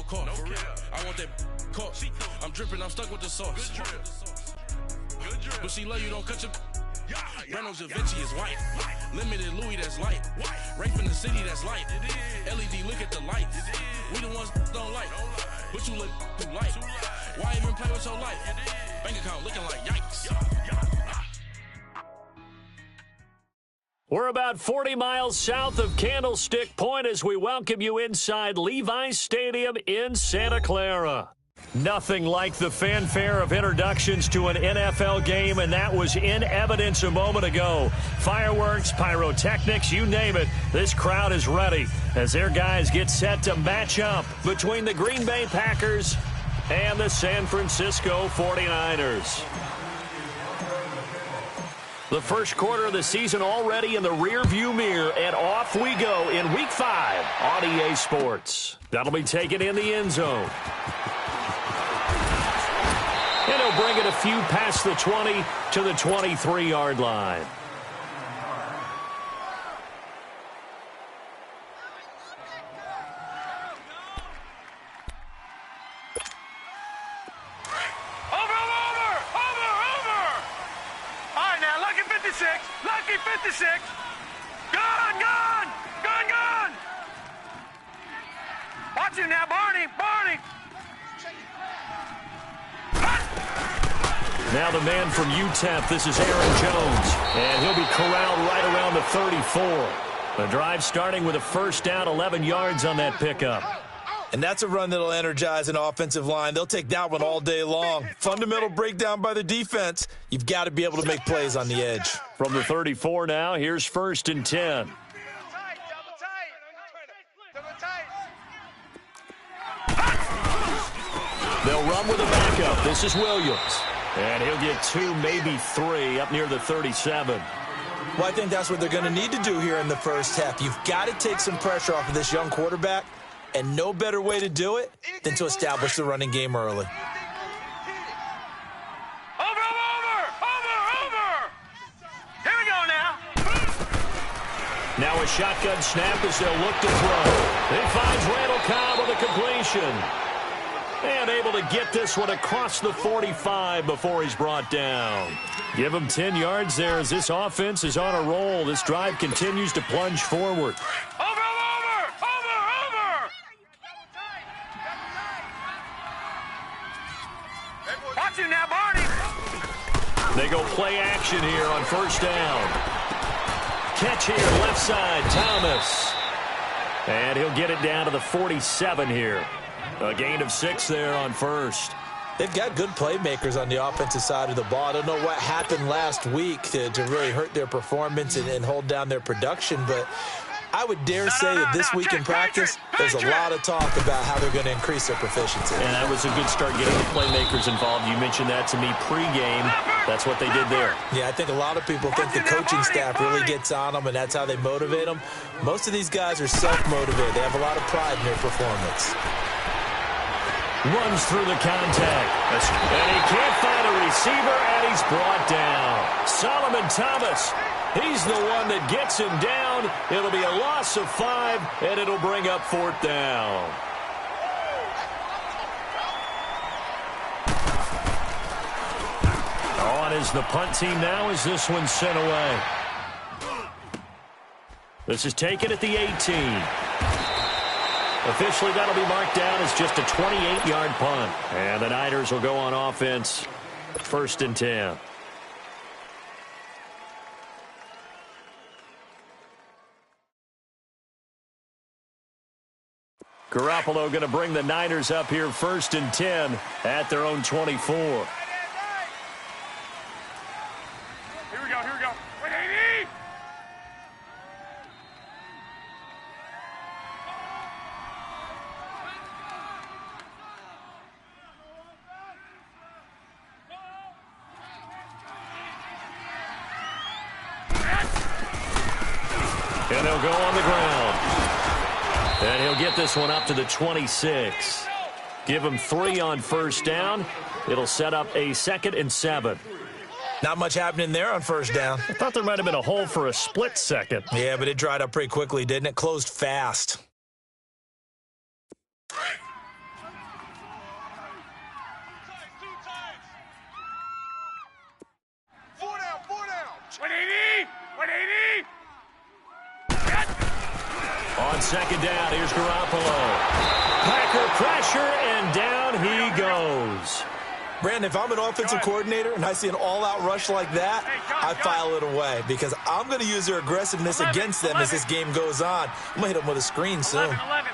caught. For real. I want that caught. I'm dripping, I'm stuck with the sauce. Good drip. But she love you, don't cut your. Reynolds Da Vinci is white. Limited Louis, that's light. Rape in the city, that's light. LED, look at the lights. We the ones don't like. But you look too light. Why even play with your life? Bank account looking like yikes. We're about 40 miles south of Candlestick Point as we welcome you inside Levi's Stadium in Santa Clara. Nothing like the fanfare of introductions to an NFL game, and that was in evidence a moment ago. Fireworks, pyrotechnics, you name it. This crowd is ready as their guys get set to match up between the Green Bay Packers and the San Francisco 49ers. The first quarter of the season already in the rearview mirror, and off we go in Week 5 on EA Sports. That'll be taken in the end zone. And he'll bring it a few past the 20 to the 23-yard line. Lucky 56. Gone. Watch him now, Barney. Now the man from UTEP, this is Aaron Jones, and he'll be corralled right around the 34. The drive starting with a first down, 11 yards on that pickup. And that's a run that'll energize an offensive line. They'll take that one all day long. Fundamental breakdown by the defense. You've got to be able to make plays on the edge. From the 34 now, here's 1st and 10. They'll run with a backup. This is Williams. And he'll get 2, maybe 3 up near the 37. Well, I think that's what they're going to need to do here in the first half. You've got to take some pressure off of this young quarterback, and no better way to do it than to establish the running game early. Over! Here we go now. Now a shotgun snap as they'll look to throw. He finds Randall Cobb with a completion. And able to get this one across the 45 before he's brought down. Give him 10 yards there as this offense is on a roll. This drive continues to plunge forward. Over! Watch him now, Barney. They go play action here on first down. Catch here, left side, Thomas. And he'll get it down to the 47 here. A gain of 6 there on first. They've got good playmakers on the offensive side of the ball. I don't know what happened last week to really hurt their performance and hold down their production, but I would dare say that this week in practice, there's a lot of talk about how they're going to increase their proficiency. And that was a good start getting the playmakers involved. You mentioned that to me pregame. That's what they did there. Yeah, I think a lot of people think the coaching staff really gets on them, and that's how they motivate them. Most of these guys are self-motivated. They have a lot of pride in their performance. Runs through the contact. And he can't find a receiver, and he's brought down. Solomon Thomas, he's the one that gets him down. It'll be a loss of 5, and it'll bring up 4th down. On is the punt team now as this one's sent away. This is taken at the 18. Officially, that'll be marked down as just a 28-yard punt. And the Niners will go on offense, 1st and 10. Garoppolo going to bring the Niners up here 1st and 10 at their own 24. Here we go. And they'll go on the ground. And he'll get this one up to the 26. Give him 3 on first down. It'll set up a 2nd and 7. Not much happening there on first down. I thought there might have been a hole for a split second. Yeah, but it dried up pretty quickly, didn't it? Closed fast. second down. Here's Garoppolo. Packer pressure, and down he goes. Brandon, if I'm an offensive coordinator and I see an all-out rush like that, I file it away because I'm going to use their aggressiveness against them as this game goes on. I'm going to hit them with a screen soon. 11.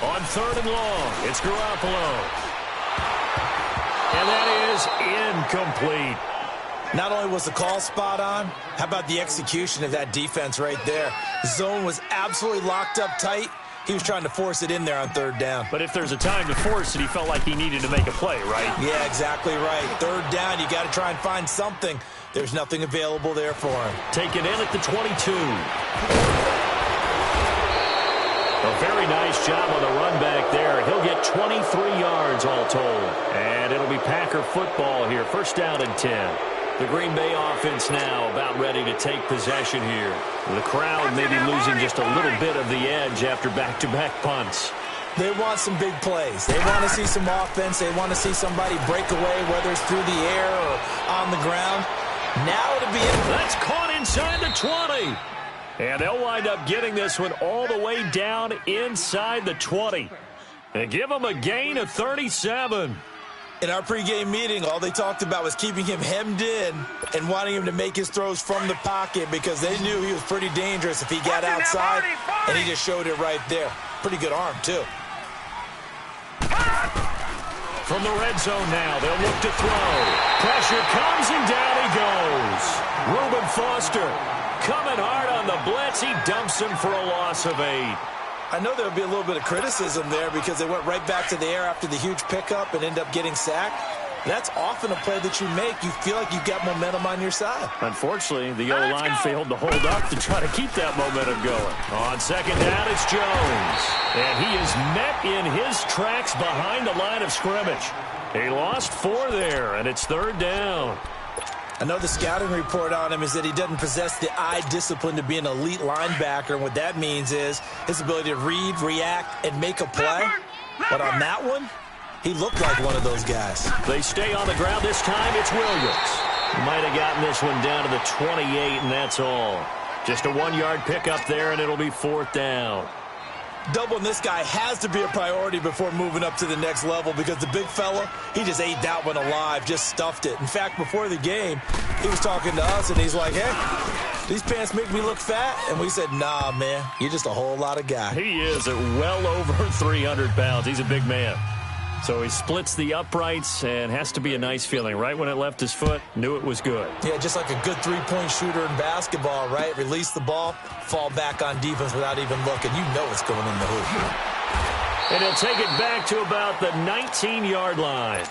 On third and long, it's Garoppolo. And that is incomplete. Not only was the call spot on, how about the execution of that defense right there? The zone was absolutely locked up tight. He was trying to force it in there on third down. But if there's a time to force it, he felt like he needed to make a play, right? Yeah, exactly right. Third down, you got to try and find something. There's nothing available there for him. Taken in at the 22. A very nice job on the run back there. He'll get 23 yards all told. And it'll be Packer football here. First down and 10. The Green Bay offense now about ready to take possession here. The crowd may be losing just a little bit of the edge after back-to-back punts. They want some big plays. They want to see some offense. They want to see somebody break away, whether it's through the air or on the ground. Now it'll be That's caught inside the 20. And they'll wind up getting this one all the way down inside the 20. And give them a gain of 37. In our pregame meeting, all they talked about was keeping him hemmed in and wanting him to make his throws from the pocket because they knew he was pretty dangerous if he got outside, and he just showed it right there. Pretty good arm, too. From the red zone now, they'll look to throw. Pressure comes, and down he goes. Reuben Foster coming hard on the blitz. He dumps him for a loss of 8. I know there'll be a little bit of criticism there because they went right back to the air after the huge pickup and end up getting sacked. That's often a play that you make. You feel like you've got momentum on your side. Unfortunately, the O-line failed to hold up to try to keep that momentum going. On second down, it's Jones. And he is met in his tracks behind the line of scrimmage. He lost 4 there, and it's third down. I know the scouting report on him is that he doesn't possess the eye discipline to be an elite linebacker, and what that means is his ability to read, react, and make a play. But on that one, he looked like one of those guys. They stay on the ground this time. It's Williams. Might have gotten this one down to the 28, and that's all. Just a 1-yard pickup there, and it'll be fourth down. Doubling this guy has to be a priority before moving up to the next level because the big fella, he just ate that one alive, just stuffed it. In fact, before the game, he was talking to us, and he's like, hey, these pants make me look fat? And we said, nah, man, you're just a whole lot of guy. He is at well over 300 pounds. He's a big man. So he splits the uprights and has to be a nice feeling. Right when it left his foot, knew it was good. Yeah, just like a good three-point shooter in basketball, right? Release the ball, fall back on defense without even looking. You know it's going in the hoop. And he'll take it back to about the 19-yard line.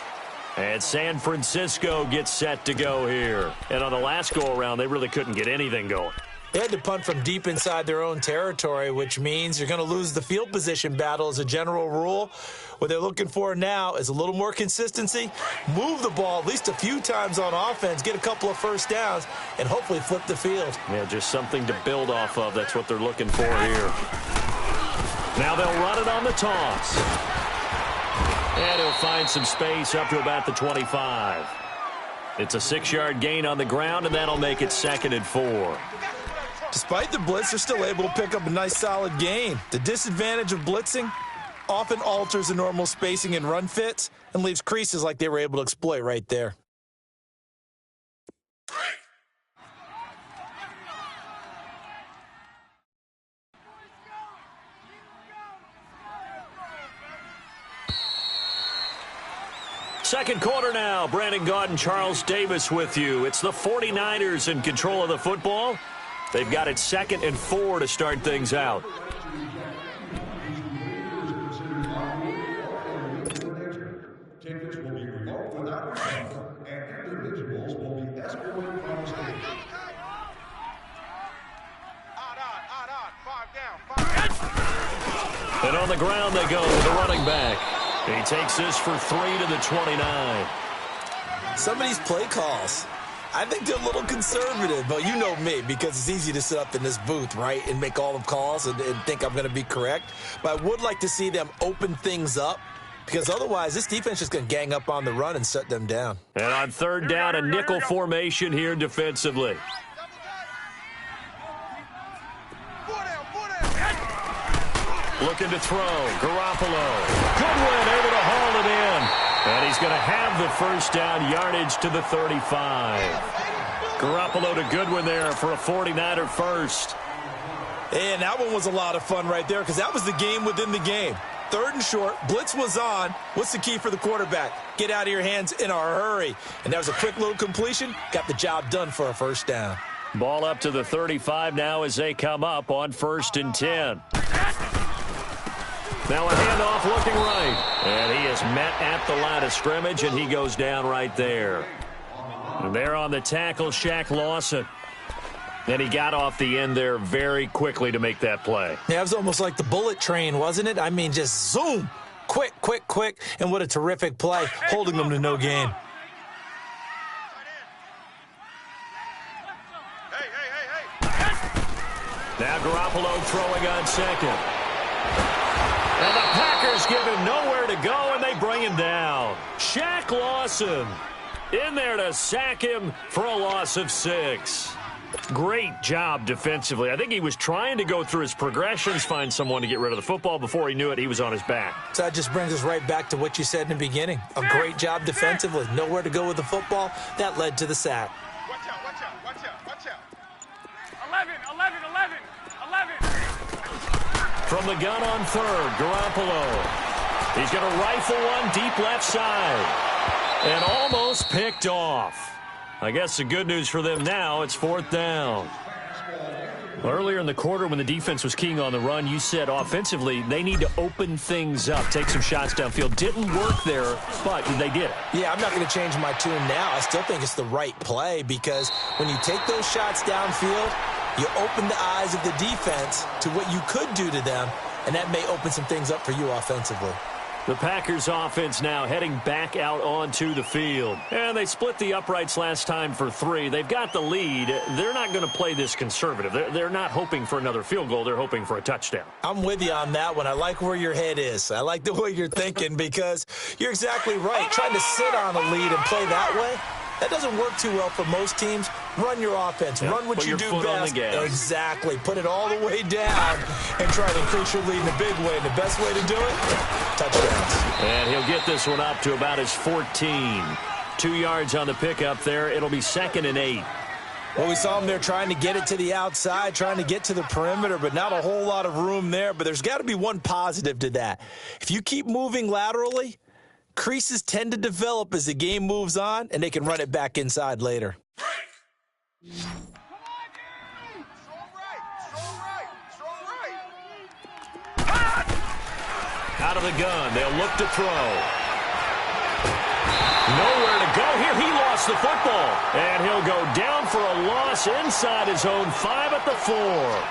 And San Francisco gets set to go here. And on the last go-around, they really couldn't get anything going. They had to punt from deep inside their own territory, which means you're going to lose the field position battle as a general rule. What they're looking for now is a little more consistency, move the ball at least a few times on offense, get a couple of first downs, and hopefully flip the field. Yeah, just something to build off of. That's what they're looking for here. Now they'll run it on the toss. And he'll find some space up to about the 25. It's a 6-yard gain on the ground, and that'll make it 2nd and 4. Despite the blitz, they're still able to pick up a nice solid gain. The disadvantage of blitzing often alters the normal spacing and run fits and leaves creases like they were able to exploit right there. Second quarter now. Brandon Gaudin, Charles Davis with you. It's the 49ers in control of the football. They've got it 2nd and 4 to start things out. Tickets will be revoked without refund, and individuals will be escorted from the stage. And on the ground they go with the running back. He takes this for 3 to the 29. Some of these play calls, I think they're a little conservative, but you know me, because it's easy to sit up in this booth, right, and make all the calls and think I'm going to be correct. But I would like to see them open things up, because otherwise this defense is going to gang up on the run and shut them down. And on third down, a nickel formation here defensively. Looking to throw. Garoppolo. Goodwin able to haul it in. And he's going to have the first down, yardage to the 35. Garoppolo to Goodwin there for a 49er first. And that one was a lot of fun right there because that was the game within the game. 3rd and short, blitz was on. What's the key for the quarterback? Get out of your hands in a hurry. And that was a quick little completion. Got the job done for a first down. Ball up to the 35 now as they come up on 1st and 10. Now a handoff looking right. And he is met at the line of scrimmage, and he goes down right there. And there on the tackle, Shaq Lawson. And he got off the end there very quickly to make that play. Yeah, it was almost like the bullet train, wasn't it? I mean, just zoom. Quick, quick, quick. And what a terrific play, holding them to no gain. Now Garoppolo throwing on 2nd. And the Packers give him nowhere to go, and they bring him down. Shaq Lawson in there to sack him for a loss of 6. Great job defensively. I think he was trying to go through his progressions, find someone to get rid of the football. Before he knew it, he was on his back. So that just brings us right back to what you said in the beginning. A great job defensively. Nowhere to go with the football. That led to the sack. Watch out, watch out, watch out, watch out. 11, 11, 11, 11. From the gun on 3rd, Garoppolo. He's going to rifle one deep left side. And almost picked off. I guess the good news for them now, it's 4th down. Earlier in the quarter when the defense was keying on the run, you said offensively they need to open things up, take some shots downfield. Didn't work there, but they did. Yeah, I'm not going to change my tune now. I still think it's the right play because when you take those shots downfield, you open the eyes of the defense to what you could do to them, and that may open some things up for you offensively. The Packers offense now heading back out onto the field. And they split the uprights last time for 3. They've got the lead. They're not going to play this conservative. They're not hoping for another field goal. They're hoping for a touchdown. I'm with you on that one. I like where your head is. I like the way you're thinking because you're exactly right. Trying to sit on a lead and play that way, that doesn't work too well for most teams. Run your offense. Yep. Run what you do best. Exactly. Put it all the way down and try to increase your lead in a big way. And the best way to do it, touchdowns. And he'll get this one up to about his 14. 2 yards on the pickup there. It'll be 2nd and 8. Well, we saw him there trying to get it to the outside, trying to get to the perimeter, but not a whole lot of room there. But there's got to be one positive to that. If you keep moving laterally, creases tend to develop as the game moves on, and they can run it back inside later. Out of the gun, they'll look to throw. Nowhere to go here. He lost the football, and he'll go down for a loss inside his own 5 at the 4.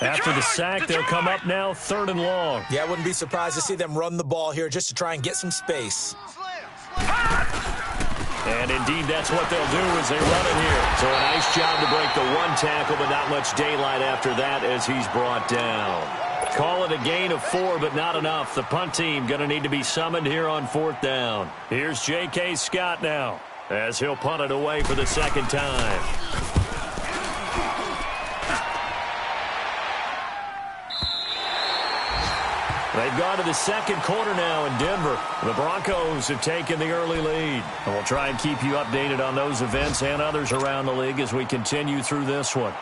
After the sack, they'll come up now 3rd and long. Yeah, I wouldn't be surprised to see them run the ball here just to try and get some space. And indeed, that's what they'll do as they run it here. So a nice job to break the 1 tackle, but not much daylight after that as he's brought down. Call it a gain of 4, but not enough. The punt team going to need to be summoned here on 4th down. Here's J.K. Scott now as he'll punt it away for the 2nd time. They've gone to the 2nd quarter now in Denver. The Broncos have taken the early lead. And we'll try and keep you updated on those events and others around the league as we continue through this one.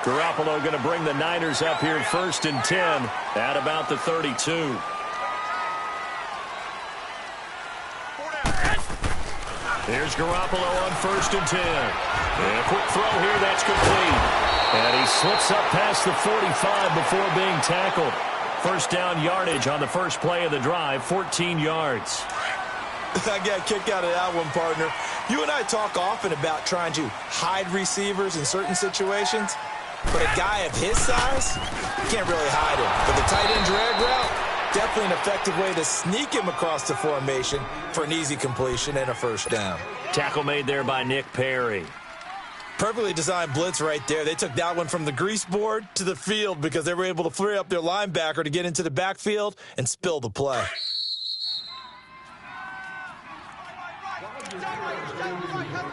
Garoppolo going to bring the Niners up here 1st and 10 at about the 32. Here's Garoppolo on 1st and 10. And a quick throw here, that's complete. And he slips up past the 45 before being tackled. First down yardage on the first play of the drive, 14 yards. I got a kick out of that one, partner. You and I talk often about trying to hide receivers in certain situations, but a guy of his size, you can't really hide him. But the tight end drag route, definitely an effective way to sneak him across the formation for an easy completion and a first down. Tackle made there by Nick Perry. Perfectly designed blitz right there. They took that one from the grease board to the field because they were able to free up their linebacker to get into the backfield and spill the play.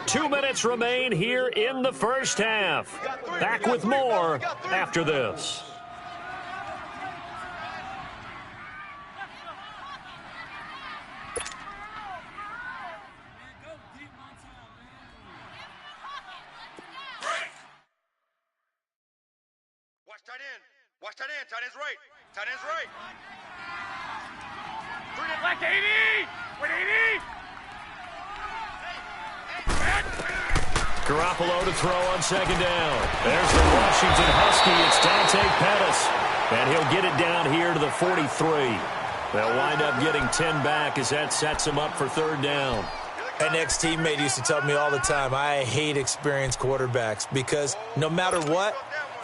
Two minutes remain here in the first half. Back with more after this. Tight end. Watch tight end. Tight end's right. Tight end's right. Bring it back to 80. With 80. Garoppolo to throw on second down. There's the Washington Husky. It's Dante Pettis. And he'll get it down here to the 43. They'll wind up getting 10 back as that sets him up for third down. An ex-teammate used to tell me all the time, I hate experienced quarterbacks because no matter what,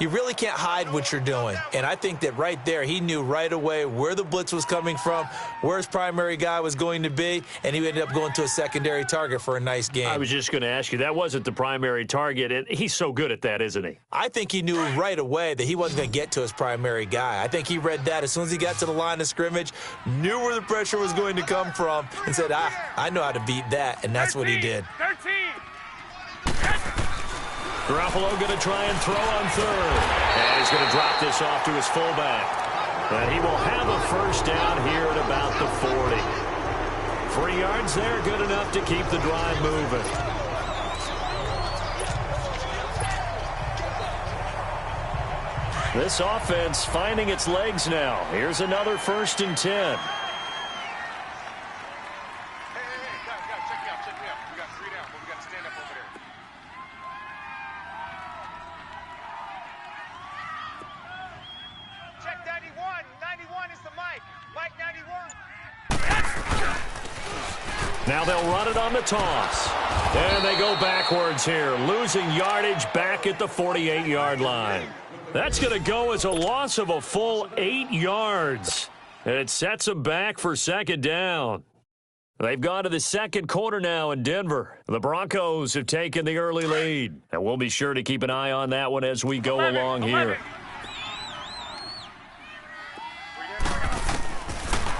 you really can't hide what you're doing. And I think that right there, he knew right away where the blitz was coming from, where his primary guy was going to be, and he ended up going to a secondary target for a nice game. I was just going to ask you, that wasn't the primary target, and he's so good at that, isn't he? I think he knew right away that he wasn't going to get to his primary guy. I think he read that as soon as he got to the line of scrimmage, knew where the pressure was going to come from, and said, I know how to beat that, and that's 13, what he did. 13. Garoppolo going to try and throw on third. And he's going to drop this off to his fullback. And he will have a first down here at about the 40. 3 yards there, good enough to keep the drive moving. This offense finding its legs now. Here's another 1st and 10. Now they'll run it on the toss. And they go backwards here, losing yardage back at the 48-yard line. That's going to go as a loss of a full 8 yards. And it sets them back for second down. They've gone to the second quarter now in Denver. The Broncos have taken the early lead. And we'll be sure to keep an eye on that one as we go along here.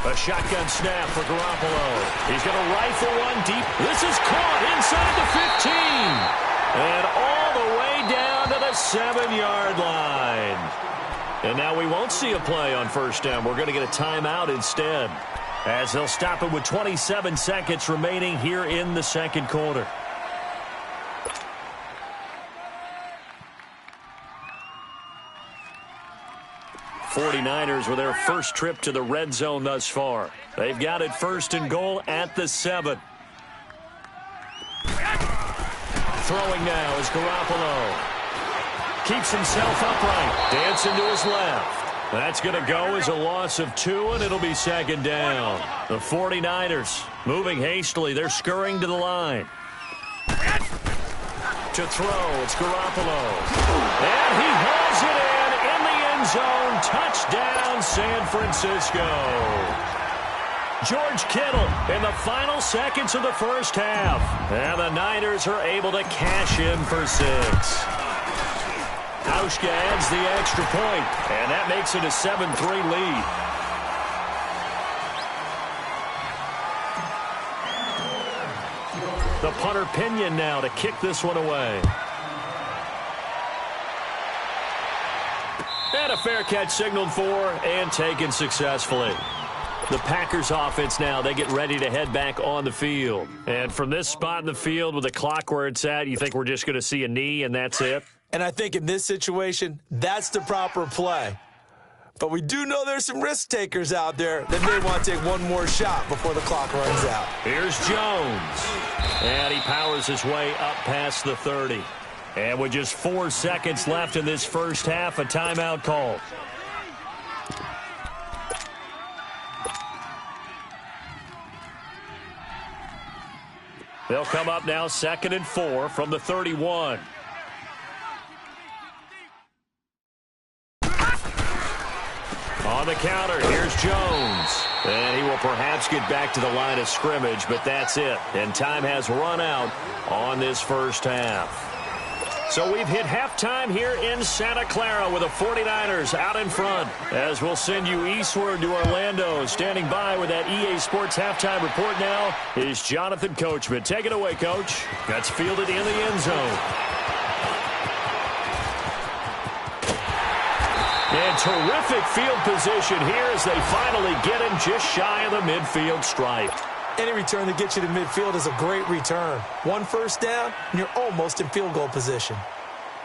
A shotgun snap for Garoppolo. He's going to rifle one deep. This is caught inside the 15. And all the way down to the 7-yard line. And now we won't see a play on first down. We're going to get a timeout instead, as they'll stop it with 27 seconds remaining here in the second quarter. '49ers with their first trip to the red zone thus far. They've got it 1st and goal at the 7. Throwing now is Garoppolo. Keeps himself upright. Dancing to his left. That's going to go as a loss of 2, and it'll be second down. The 49ers moving hastily. They're scurrying to the line. To throw, it's Garoppolo. And he hauls it in the end zone. Touchdown, San Francisco. George Kittle in the final seconds of the first half. And the Niners are able to cash in for 6. Hauschka adds the extra point, and that makes it a 7-3 lead. The punter Pinion now to kick this one away. And a fair catch signaled for and taken successfully. The Packers offense now, they get ready to head back on the field. And from this spot in the field with the clock where it's at, you think we're just going to see a knee and that's it? And I think in this situation, that's the proper play. But we do know there's some risk takers out there that may want to take one more shot before the clock runs out. Here's Jones. And he powers his way up past the 30. And with just 4 seconds left in this first half, a timeout call. They'll come up now 2nd and 4 from the 31. On the counter, here's Jones. And he will perhaps get back to the line of scrimmage, but that's it. And time has run out on this first half. So we've hit halftime here in Santa Clara with the 49ers out in front. As we'll send you eastward to Orlando. Standing by with that EA Sports halftime report now is Jonathan Coachman. Take it away, Coach. That's fielded in the end zone. And terrific field position here as they finally get him just shy of the midfield stripe. Any return that gets you to midfield is a great return. 1 first down, and you're almost in field goal position.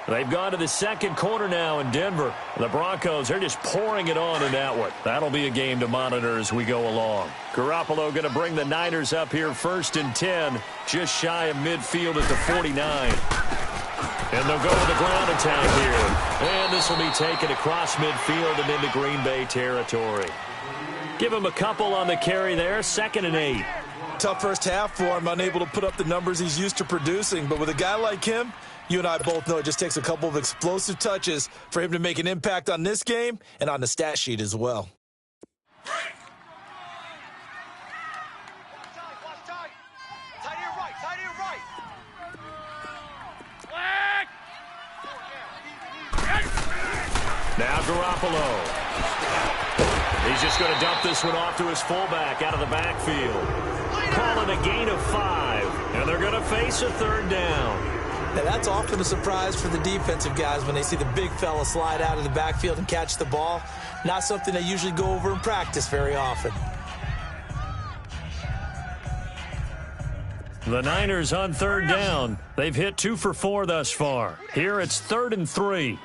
They've gone to the second quarter now in Denver. The Broncos, they're just pouring it on in that one. That'll be a game to monitor as we go along. Garoppolo going to bring the Niners up here 1st and 10, just shy of midfield at the 49. And they'll go with the ground attack here. And this will be taken across midfield and into Green Bay territory. Give him a couple on the carry there, 2nd and 8. Tough first half for him, unable to put up the numbers he's used to producing. But with a guy like him, you and I both know it just takes a couple of explosive touches for him to make an impact on this game and on the stat sheet as well. Now Garoppolo. He's just going to dump this one off to his fullback out of the backfield. Calling a gain of 5, and they're going to face a 3rd down. Now that's often a surprise for the defensive guys when they see the big fella slide out of the backfield and catch the ball. Not something they usually go over in practice very often. The Niners on 3rd down. They've hit 2 for 4 thus far. Here it's 3rd and 3.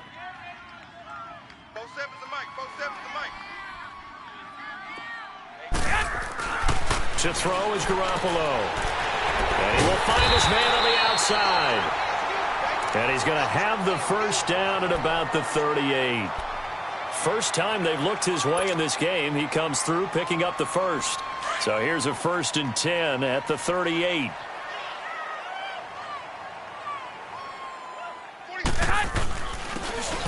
To throw is Garoppolo. And he will find his man on the outside. And he's going to have the first down at about the 38. First time they've looked his way in this game. He comes through picking up the first. So here's a 1st and 10 at the 38.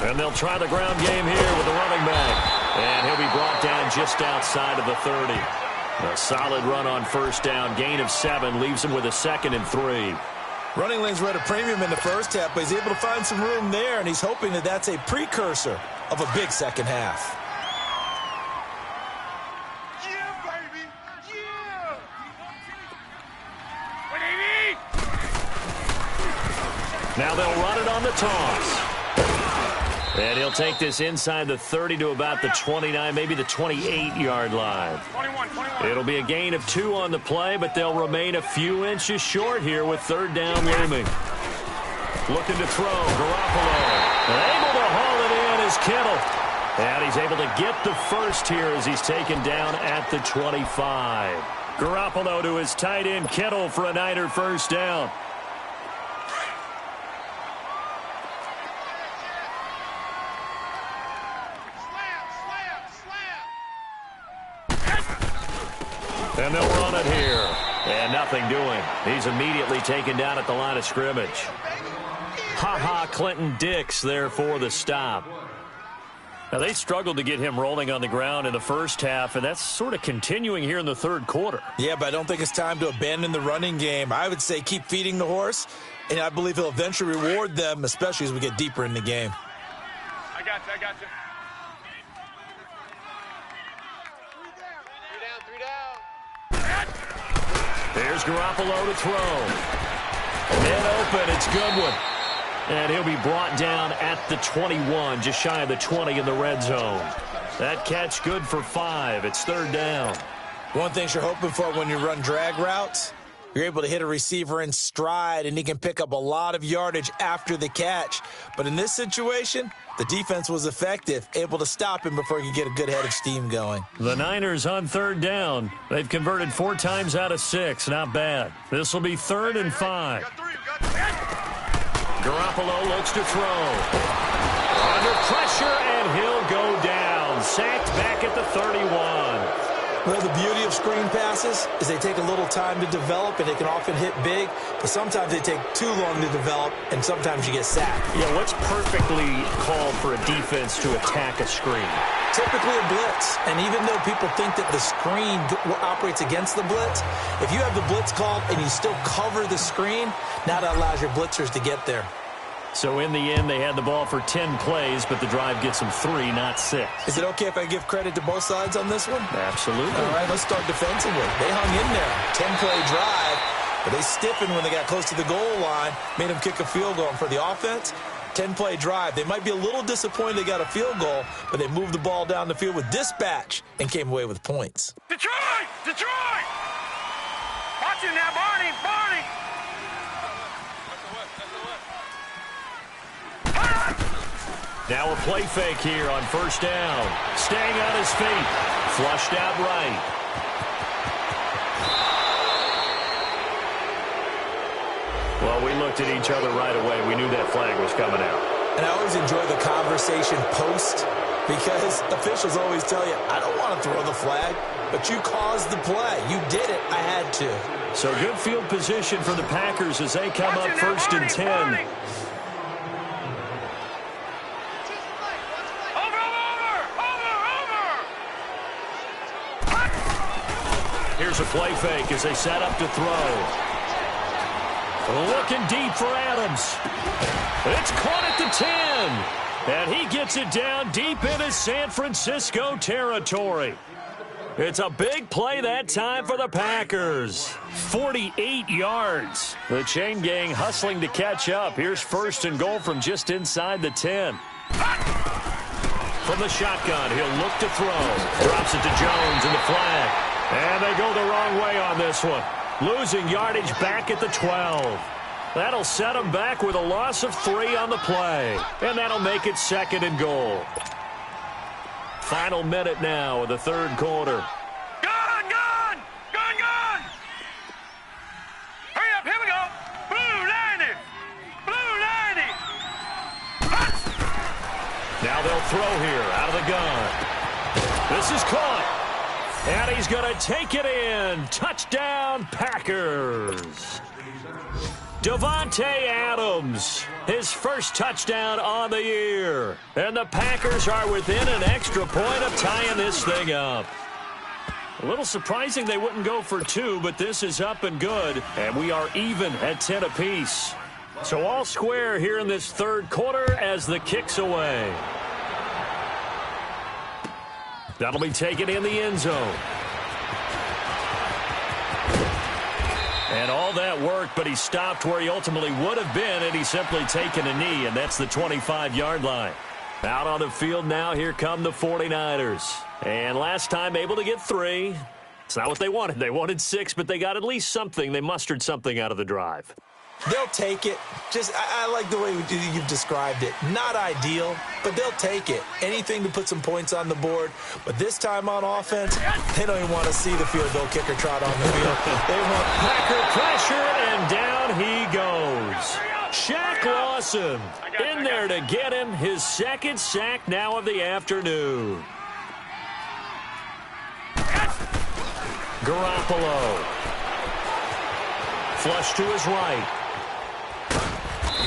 And they'll try the ground game here with the running back. And he'll be brought down just outside of the 30. A solid run on first down. Gain of 7 leaves him with a 2nd and 3. Running lanes were at a premium in the first half, but he's able to find some room there, and he's hoping that that's a precursor of a big second half. Yeah, baby! Yeah! What do you need? Now they'll run it on the toss. And he'll take this inside the 30 to about the 29, maybe the 28-yard line. 21. It'll be a gain of 2 on the play, but they'll remain a few inches short here with 3rd down looming. Looking to throw, Garoppolo. Able to haul it in is Kittle. And he's able to get the first here as he's taken down at the 25. Garoppolo to his tight end, Kittle, for a Niner first down. And they'll run it here. And nothing doing. He's immediately taken down at the line of scrimmage. Clinton Dix there for the stop. Now, they struggled to get him rolling on the ground in the first half, and that's sort of continuing here in the 3rd quarter. Yeah, but I don't think it's time to abandon the running game. I would say keep feeding the horse, and I believe he'll eventually reward them, especially as we get deeper in the game. I got you. There's Garoppolo to throw. And open, it's Goodwin. And he'll be brought down at the 21, just shy of the 20 in the red zone. That catch good for 5. It's 3rd down. One thing you're hoping for when you run drag routes, you're able to hit a receiver in stride, and he can pick up a lot of yardage after the catch. But in this situation, the defense was effective, able to stop him before he could get a good head of steam going. The Niners on 3rd down. They've converted 4 times out of 6. Not bad. This will be 3rd and 5. Garoppolo looks to throw. Under pressure, and he'll go down. Sacked back at the 31. Well, the beauty of screen passes is they take a little time to develop, and they can often hit big, but sometimes they take too long to develop, and sometimes you get sacked. Yeah, what's perfectly called for a defense to attack a screen? Typically a blitz, and even though people think that the screen operates against the blitz, if you have the blitz called and you still cover the screen, now that allows your blitzers to get there. So in the end, they had the ball for 10 plays, but the drive gets them 3, not 6. Is it okay if I give credit to both sides on this one? Absolutely. All right, let's start defensively. They hung in there. 10-play drive, but they stiffened when they got close to the goal line, made them kick a field goal. And for the offense, 10-play drive. They might be a little disappointed they got a field goal, but they moved the ball down the field with dispatch and came away with points. Detroit! Detroit! Watch it now, Barney! Barney! Now a play fake here on first down. Staying on his feet. Flushed out right. Well, we looked at each other right away. We knew that flag was coming out. And I always enjoy the conversation post because officials always tell you, I don't want to throw the flag, but you caused the play. You did it. I had to. So good field position for the Packers as they come up first and 10. Here's a play fake as they set up to throw. Looking deep for Adams. It's caught at the 10. And he gets it down deep into San Francisco territory. It's a big play that time for the Packers. 48 yards. The chain gang hustling to catch up. Here's first and goal from just inside the 10. From the shotgun, he'll look to throw. Drops it to Jones in the flag. And they go the wrong way on this one. Losing yardage back at the 12. That'll set them back with a loss of 3 on the play. And that'll make it second and goal. Final minute now of the third quarter. Gun! Gun! Gun! Gun! Hurry up, here we go! Blue 90! Blue 90! Now they'll throw here out of the gun. This is caught. And he's going to take it in. Touchdown, Packers. Davante Adams, his first touchdown on the year. And the Packers are within an extra point of tying this thing up. A little surprising they wouldn't go for 2, but this is up and good. And we are even at 10 apiece. So all square here in this third quarter as the kick's away. That'll be taken in the end zone. And all that worked, but he stopped where he ultimately would have been had he simply taken a knee, and that's the 25-yard line. Out on the field now, here come the 49ers. And last time able to get 3. It's not what they wanted. They wanted 6, but they got at least something. They mustered something out of the drive. They'll take it. I like the way you've described it. Not ideal, but they'll take it. Anything to put some points on the board. But this time on offense, they don't even want to see the field goal kicker trot on the field. They want Packer pressure, and down he goes. Shaq Lawson in there to get him his second sack now of the afternoon. Garoppolo. Flush to his right.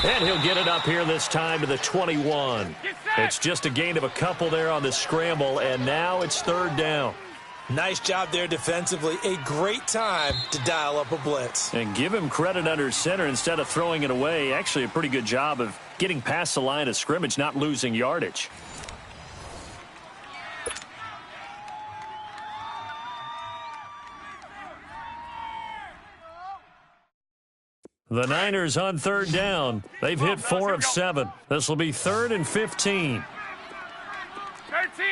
And he'll get it up here this time to the 21. It's just a gain of a couple there on the scramble, and now it's third down. Nice job there defensively. A great time to dial up a blitz. And give him credit under center instead of throwing it away. Actually, a pretty good job of getting past the line of scrimmage, not losing yardage. The Niners on third down. They've hit 4 of 7. This will be 3rd and 15. 13.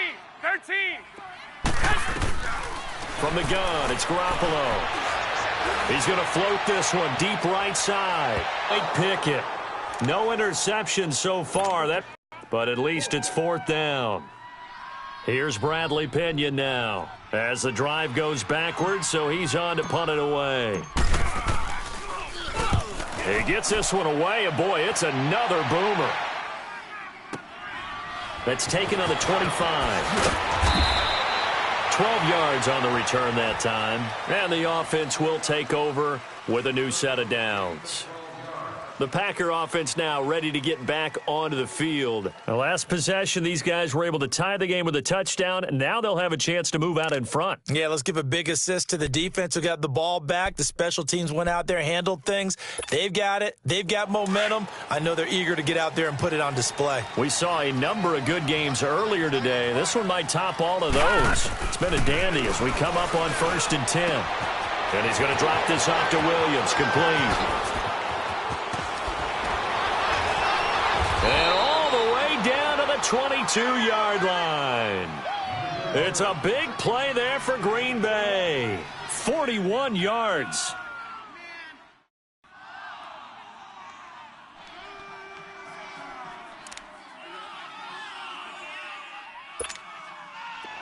From the gun, it's Garoppolo. He's going to float this one deep right side. Pickett. No interception so far, but at least it's 4th down. Here's Bradley Pinion now as the drive goes backwards, so he's on to punt it away. He gets this one away, and boy, it's another boomer. That's taken on the 25. 12 yards on the return that time. And the offense will take over with a new set of downs. The Packer offense now ready to get back onto the field. The last possession, these guys were able to tie the game with a touchdown, and now they'll have a chance to move out in front. Yeah, let's give a big assist to the defense who got the ball back. The special teams went out there, handled things. They've got it. They've got momentum. I know they're eager to get out there and put it on display. We saw a number of good games earlier today. This one might top all of those. It's been a dandy as we come up on 1st and 10. And he's going to drop this off to Williams, complete. And all the way down to the 22-yard line. It's a big play there for Green Bay. 41 yards.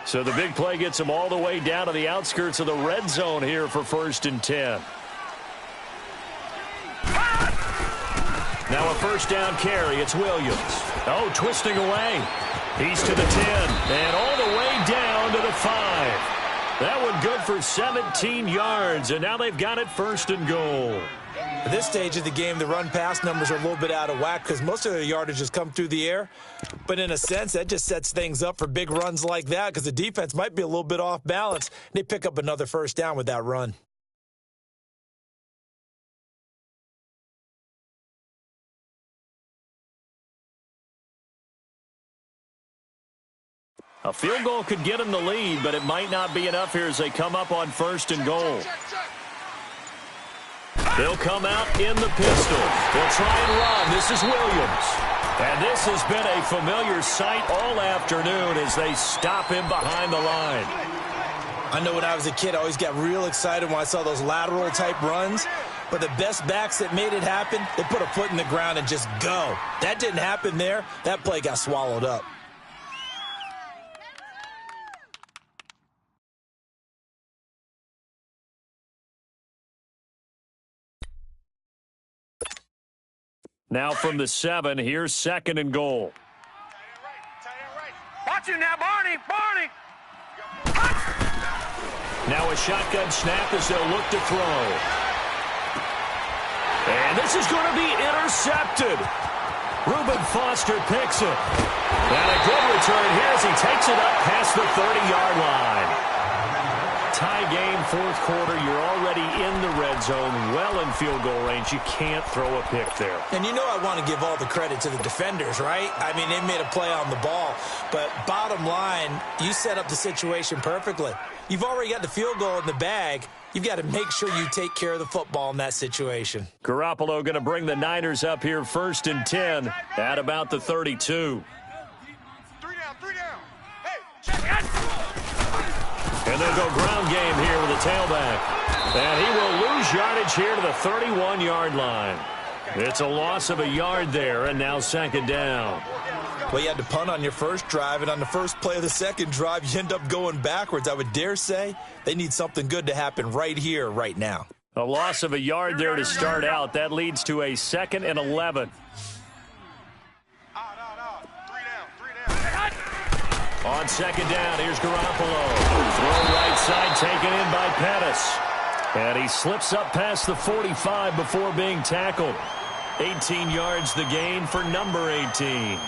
So the big play gets them all the way down to the outskirts of the red zone here for 1st and 10. Now a first down carry. It's Williams. Oh, twisting away. He's to the 10 and all the way down to the 5. That one good for 17 yards, and now they've got it 1st and goal. At this stage of the game, the run-pass numbers are a little bit out of whack because most of their yardage has come through the air. But in a sense, that just sets things up for big runs like that because the defense might be a little bit off balance. They pick up another first down with that run. A field goal could get them the lead, but it might not be enough here as they come up on 1st and goal. They'll come out in the pistol. They'll try and run. This is Williams. And this has been a familiar sight all afternoon as they stop him behind the line. I know when I was a kid, I always got real excited when I saw those lateral-type runs. But the best backs that made it happen, they put a foot in the ground and just go. That didn't happen there. That play got swallowed up. Now from the 7, here's 2nd and goal. Watch you now, Barney. Barney. Now a shotgun snap as they'll look to throw. And this is going to be intercepted. Reuben Foster picks it. And a good return here as he takes it up past the 30-yard line. Tie game, 4th quarter. You're already in the red zone, well in field goal range. You can't throw a pick there. And you know I want to give all the credit to the defenders, right? I mean, they made a play on the ball. But bottom line, you set up the situation perfectly. You've already got the field goal in the bag. You've got to make sure you take care of the football in that situation. Garoppolo going to bring the Niners up here 1st and 10 at about the 32. 3 down. Hey, check it. And they'll go ground game here with a tailback. And he will lose yardage here to the 31-yard line. It's a loss of a yard there, and now 2nd down. Well, you had to punt on your first drive, and on the first play of the second drive, you end up going backwards. I would dare say they need something good to happen right here, right now. A loss of a yard there to start out. That leads to a 2nd and 11. On 2nd down, here's Garoppolo. Throw right side, taken in by Pettis. And he slips up past the 45 before being tackled. 18 yards the gain for number 18.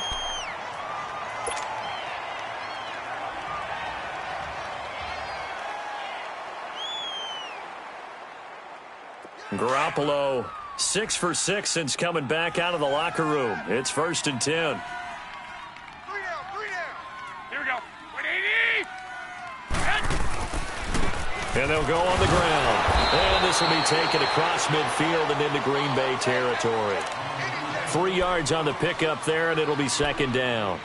Garoppolo, 6 for 6 since coming back out of the locker room. It's 1st and 10. And they'll go on the ground. And this will be taken across midfield and into Green Bay territory. 3 yards on the pickup there, and it'll be 2nd down.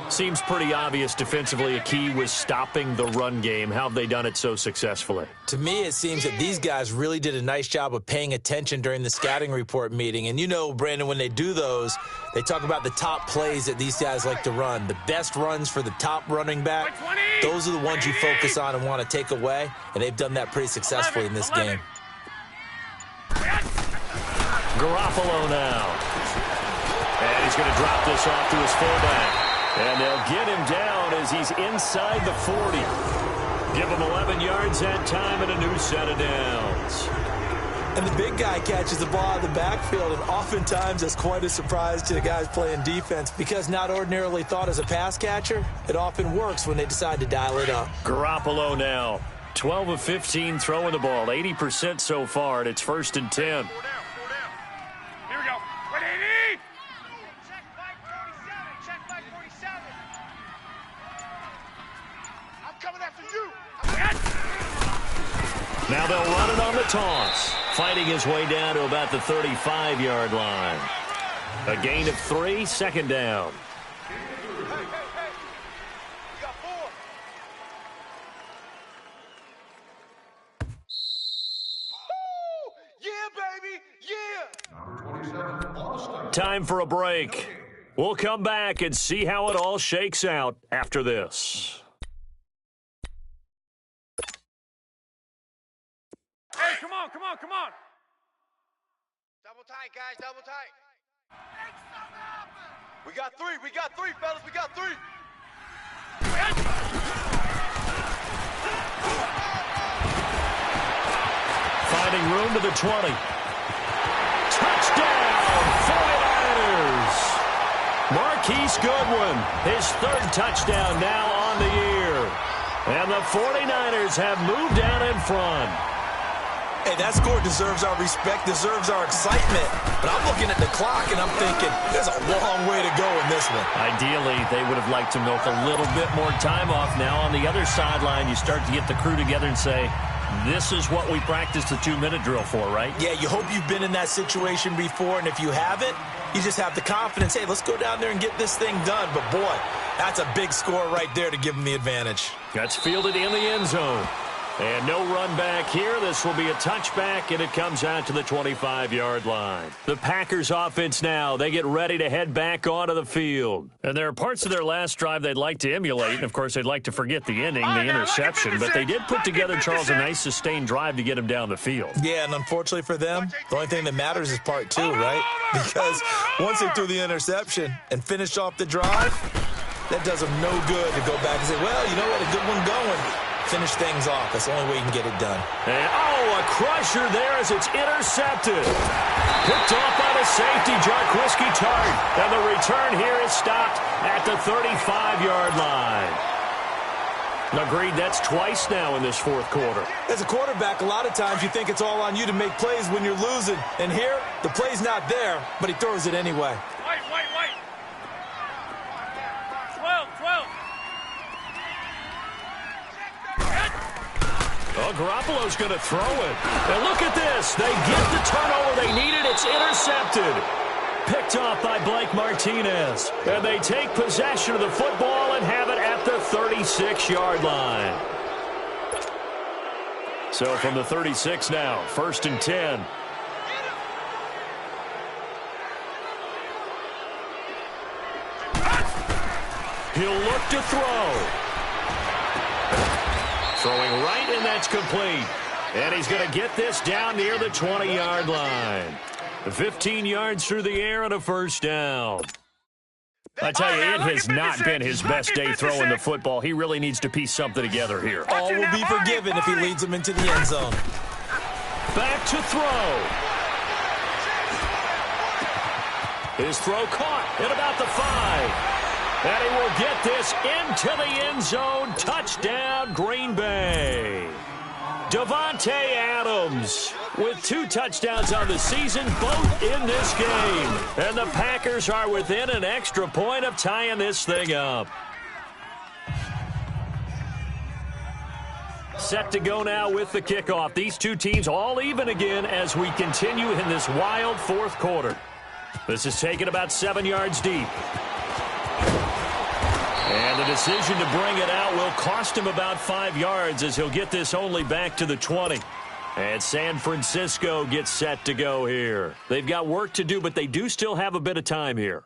Seems pretty obvious defensively a key was stopping the run game. How have they done it so successfully? To me, it seems that these guys really did a nice job of paying attention during the scouting report meeting. And you know, Brandon, when they do those, they talk about the top plays that these guys like to run. The best runs for the top running back, those are the ones you focus on and want to take away. And they've done that pretty successfully in this game. Garoppolo now. And he's going to drop this off to his fullback. And they'll get him down as he's inside the 40. Give him 11 yards that time and a new set of downs. And the big guy catches the ball out of the backfield, and oftentimes that's quite a surprise to the guys playing defense because not ordinarily thought as a pass catcher, it often works when they decide to dial it up. Garoppolo now, 12 of 15 throwing the ball, 80% so far, and it's 1st and 10. Here we go. 180. Check flag 47. Check flag 47. I'm coming after you. Now they'll run it on the toss. Fighting his way down to about the 35-yard line. A gain of 3, 2nd down. Hey. We got 4. Woo! Yeah, baby. Yeah. Number 27, on the stop. Time for a break. We'll come back and see how it all shakes out after this. Hey, come on. Double tight, guys, double tight. We got 3, fellas, we got 3. Finding room to the 20. Touchdown, 49ers! Marquise Goodwin, his 3rd touchdown now on the year. And the 49ers have moved down in front. Hey, that score deserves our respect, deserves our excitement. But I'm looking at the clock, and I'm thinking, there's a long way to go in this one. Ideally, they would have liked to milk a little bit more time off. Now on the other sideline, you start to get the crew together and say, this is what we practiced the 2-minute drill for, right? Yeah, you hope you've been in that situation before, and if you haven't, you just have the confidence, hey, let's go down there and get this thing done. But, boy, that's a big score right there to give them the advantage. That's fielded in the end zone. And no run back here. This will be a touchback, and it comes out to the 25-yard line. The Packers offense now, they get ready to head back onto the field. And there are parts of their last drive they'd like to emulate. And, of course, they'd like to forget the ending, the interception. But they did put together, Charles, a nice sustained drive to get him down the field. Yeah, and unfortunately for them, the only thing that matters is part 2, right? Because once they threw the interception and finished off the drive, that does them no good to go back and say, well, you know what, a good one going. Finish things off. That's the only way you can get it done. And, a crusher there as it's intercepted. Picked off by the safety, Jarquiski Tart. And the return here is stopped at the 35-yard line. Agreed, that's twice now in this 4th quarter. As a quarterback, a lot of times you think it's all on you to make plays when you're losing. And here, the play's not there, but he throws it anyway. Wait. 12. Oh, Garoppolo's going to throw it. And look at this. They get the turnover they needed. It's intercepted. Picked off by Blake Martinez. And they take possession of the football and have it at the 36-yard line. So from the 36 now, 1st and 10. He'll look to throw. Throwing right, and that's complete. And he's going to get this down near the 20-yard line. 15 yards through the air and a 1st down. I tell you, it has not been his best day throwing the football. He really needs to piece something together here. All will be forgiven if he leads them into the end zone. Back to throw. His throw caught at about the 5. And he will get this into the end zone. Touchdown, Green Bay. Davante Adams with 2 touchdowns on the season, both in this game. And the Packers are within an extra point of tying this thing up. Set to go now with the kickoff. These two teams all even again as we continue in this wild 4th quarter. This is taken about 7 yards deep. And the decision to bring it out will cost him about 5 yards as he'll get this only back to the 20. And San Francisco gets set to go here. They've got work to do, but they do still have a bit of time here.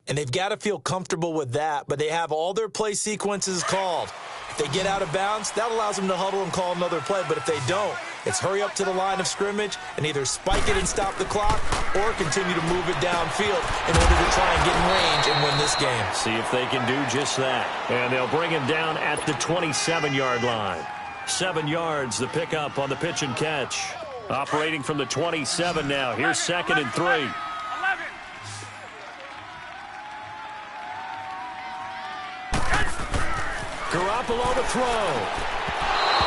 And they've got to feel comfortable with that, but they have all their play sequences called. If they get out of bounds, that allows them to huddle and call another play. But if they don't, it's hurry up to the line of scrimmage and either spike it and stop the clock or continue to move it downfield in order to try and get in range and win this game. See if they can do just that. And they'll bring him down at the 27-yard line. 7 yards, the pickup on the pitch and catch. Operating from the 27 now. Here's 2nd and 3. 11. Garoppolo to throw.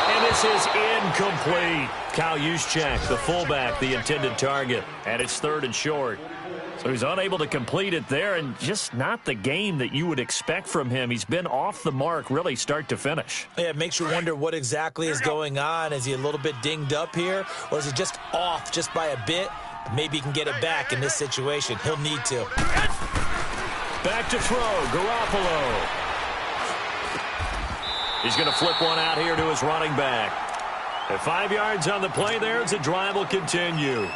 And this is incomplete. Kyle Juszczyk, the fullback, the intended target. And it's 3rd and short. So he's unable to complete it there, and just not the game that you would expect from him. He's been off the mark, really, start to finish. Yeah, it makes you wonder what exactly is going on. Is he a little bit dinged up here, or is he just off just by a bit? Maybe he can get it back in this situation. He'll need to. Back to throw, Garoppolo. He's going to flip one out here to his running back. At 5 yards on the play there, as the drive will continue.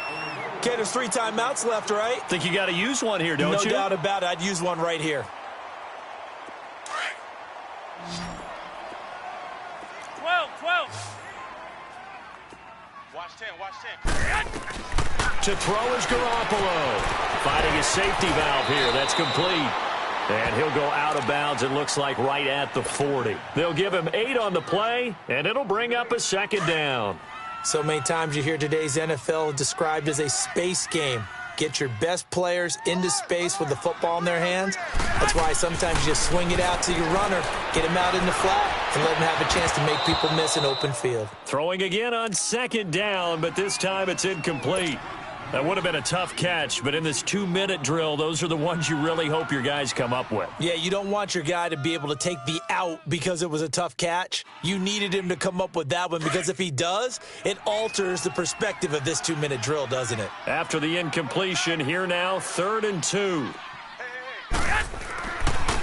Okay, there's 3 timeouts left, right? Think you got to use one here, don't you? No doubt about it. I'd use one right here. 12. Watch 10. To throw is Garoppolo. Finding his safety valve here. That's complete. And he'll go out of bounds, it looks like, right at the 40. They'll give him 8 on the play, and it'll bring up a 2nd down. So many times you hear today's NFL described as a space game. Get your best players into space with the football in their hands. That's why sometimes you just swing it out to your runner, get him out in the flat, and let him have a chance to make people miss an open field. Throwing again on 2nd down, but this time it's incomplete. That would have been a tough catch, but in this 2-minute drill, those are the ones you really hope your guys come up with. Yeah, you don't want your guy to be able to take the out because it was a tough catch. You needed him to come up with that one, because if he does, it alters the perspective of this 2-minute drill, doesn't it? After the incompletion, here now, 3rd and 2.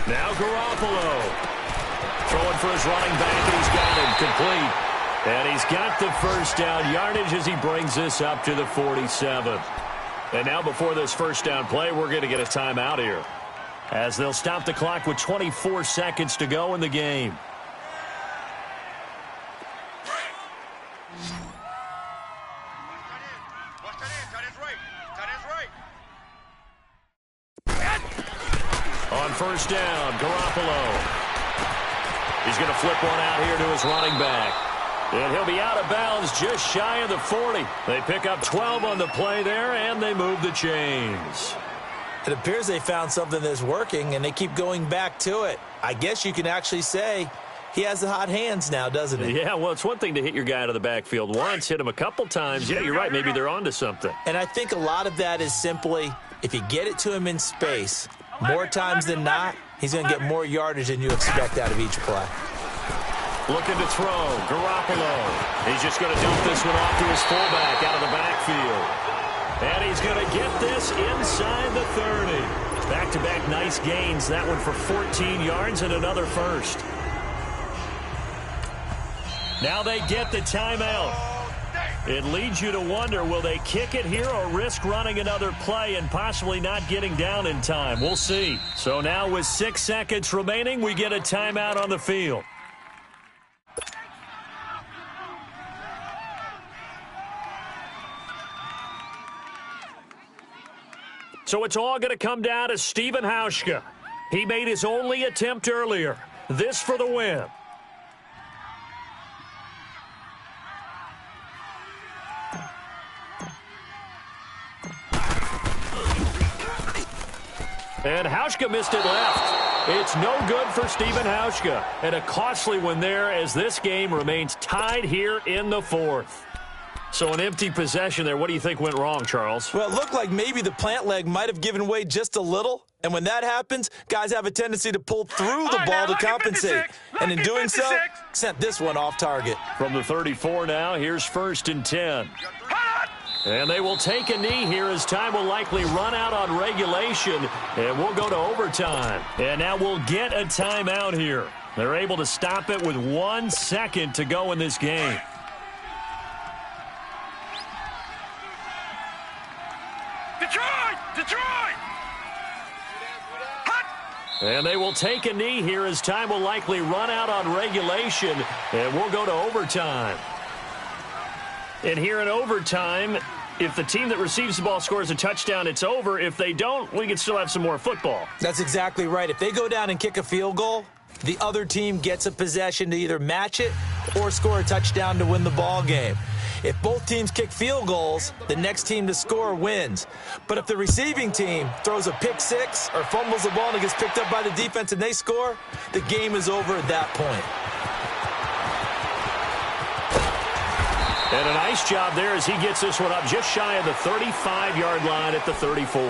Now Garoppolo. Throwing for his running back, and he's got him complete. And he's got the 1st down yardage as he brings this up to the 47. And now before this 1st down play, we're going to get a timeout here, as they'll stop the clock with 24 seconds to go in the game. On 1st down, Garoppolo. He's going to flip one out here to his running back. And he'll be out of bounds just shy of the 40. They pick up 12 on the play there, and they move the chains. It appears they found something that's working, and they keep going back to it. I guess you can actually say he has the hot hands now, doesn't he? Yeah, well, it's one thing to hit your guy out of the backfield once, hit him a couple times. Yeah, you're right. Maybe they're onto something. And I think a lot of that is simply, if you get it to him in space, more times than not, he's going to get more yardage than you expect out of each play. Looking to throw, Garoppolo. He's just going to dump this one off to his fullback out of the backfield. And he's going to get this inside the 30. Back-to-back nice gains. That one for 14 yards and another 1st. Now they get the timeout. It leads you to wonder, will they kick it here or risk running another play and possibly not getting down in time? We'll see. So now with 6 seconds remaining, we get a timeout on the field. So it's all going to come down to Stephen Hauschka. He made his only attempt earlier. This for the win. And Hauschka missed it left. It's no good for Stephen Hauschka. And a costly one there, as this game remains tied here in the 4th. So an empty possession there. What do you think went wrong, Charles? Well, it looked like maybe the plant leg might have given way just a little. And when that happens, guys have a tendency to pull through the ball to compensate. And in doing so, sent this one off target. From the 34 now, here's 1st and 10. And they will take a knee here as time will likely run out on regulation. And we'll go to overtime. And now we'll get a timeout here. They're able to stop it with 1 second to go in this game. Detroit! And they will take a knee here as time will likely run out on regulation. And we'll go to overtime. And here in overtime, if the team that receives the ball scores a touchdown, it's over. If they don't, we can still have some more football. That's exactly right. If they go down and kick a field goal, the other team gets a possession to either match it or score a touchdown to win the ball game. If both teams kick field goals, the next team to score wins. But if the receiving team throws a pick six or fumbles the ball and it gets picked up by the defense and they score, the game is over at that point. And a nice job there as he gets this one up just shy of the 35-yard line at the 34.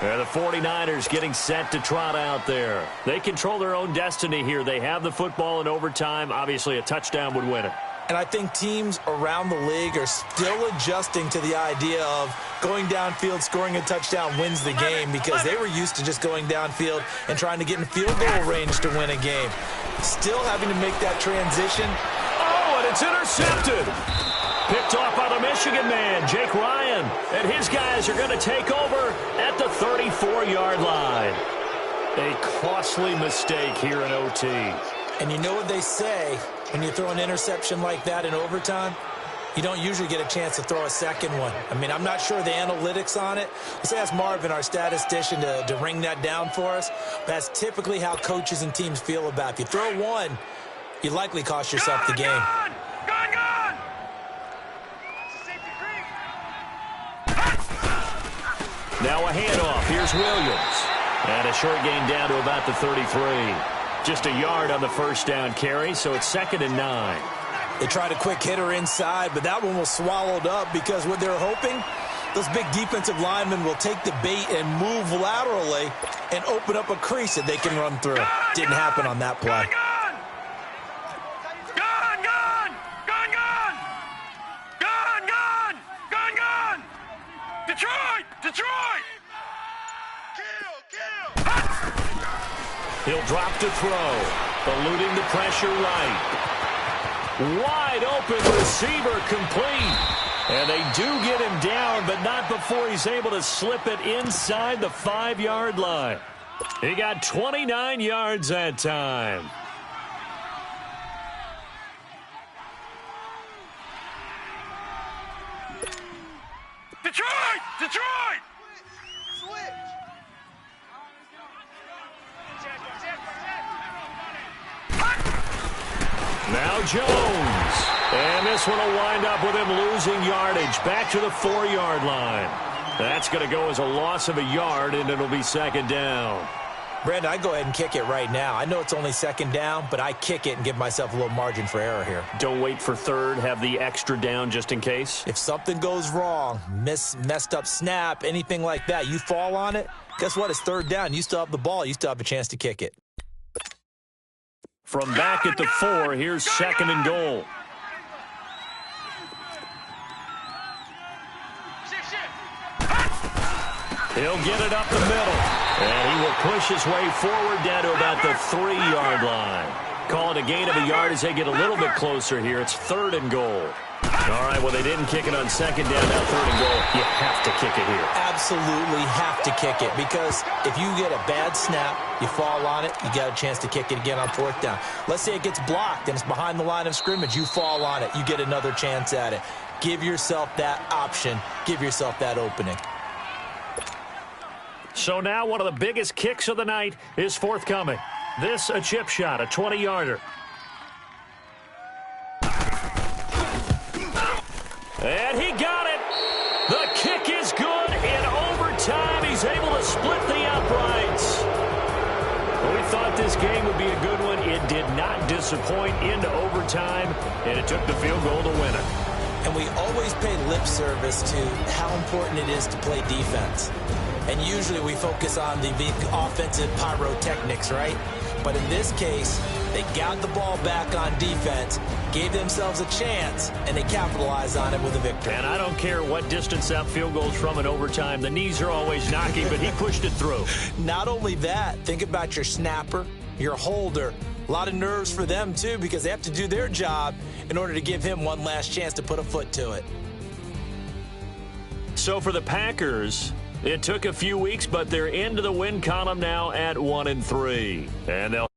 And the 49ers getting set to trot out there. They control their own destiny here. They have the football in overtime. Obviously, a touchdown would win it. And I think teams around the league are still adjusting to the idea of going downfield, scoring a touchdown wins the game, because they were used to just going downfield and trying to get in field goal range to win a game. Still having to make that transition. Oh, and it's intercepted. Picked off by the Michigan man, Jake Ryan. And his guys are going to take over at the 34-yard line. A costly mistake here in OT. And you know what they say, when you throw an interception like that in overtime, you don't usually get a chance to throw a second one. I mean, I'm not sure the analytics on it. Let's ask Marvin, our statistician, to ring that down for us. That's typically how coaches and teams feel about it. If you throw one, you likely cost yourself the game. Gone! Now a handoff. Here's Williams. And a short gain down to about the 33. Just a yard on the first down carry, so it's 2nd and 9. They tried a quick hitter inside, but that one was swallowed up because what they're hoping, those big defensive linemen will take the bait and move laterally and open up a crease that they can run through. Didn't happen on that play. Gone! Detroit! Kill! He'll drop to throw, eluding the pressure right. Wide open receiver complete. And they do get him down, but not before he's able to slip it inside the 5-yard line. He got 29 yards that time. Detroit! Now Jones. And this one will wind up with him losing yardage back to the 4-yard line. That's going to go as a loss of a yard, and it'll be 2nd down. Brandon, I go ahead and kick it right now. I know it's only 2nd down, but I kick it and give myself a little margin for error here. Don't wait for 3rd. Have the extra down just in case. If something goes wrong, messed up snap, anything like that, you fall on it, guess what? It's 3rd down. You still have the ball. You still have a chance to kick it. From back at the 4, here's 2nd and goal. He'll get it up the middle. And he will push his way forward down to about the 3-yard line. Call it a gain of a yard as they get a little bit closer here. It's 3rd and goal. All right, well, they didn't kick it on 2nd down, now 3rd and goal. You have to kick it here. Absolutely have to kick it, because if you get a bad snap, you fall on it, you got a chance to kick it again on 4th down. Let's say it gets blocked and it's behind the line of scrimmage. You fall on it, you get another chance at it. Give yourself that option. Give yourself that opening. So now one of the biggest kicks of the night is forthcoming. This a chip shot, a 20-yarder. And he got it. The kick is good. In overtime, he's able to split the uprights. We thought this game would be a good one. It did not disappoint into overtime, and it took the field goal to win it. And we always pay lip service to how important it is to play defense. And usually we focus on the offensive pyrotechnics, right? But in this case, they got the ball back on defense, gave themselves a chance, and they capitalized on it with a victory. And I don't care what distance that field goes from in overtime. The knees are always knocking, but he pushed it through. Not only that, think about your snapper, your holder. A lot of nerves for them, too, because they have to do their job in order to give him one last chance to put a foot to it. So for the Packers, it took a few weeks, but they're into the win column now at 1-3. And they'll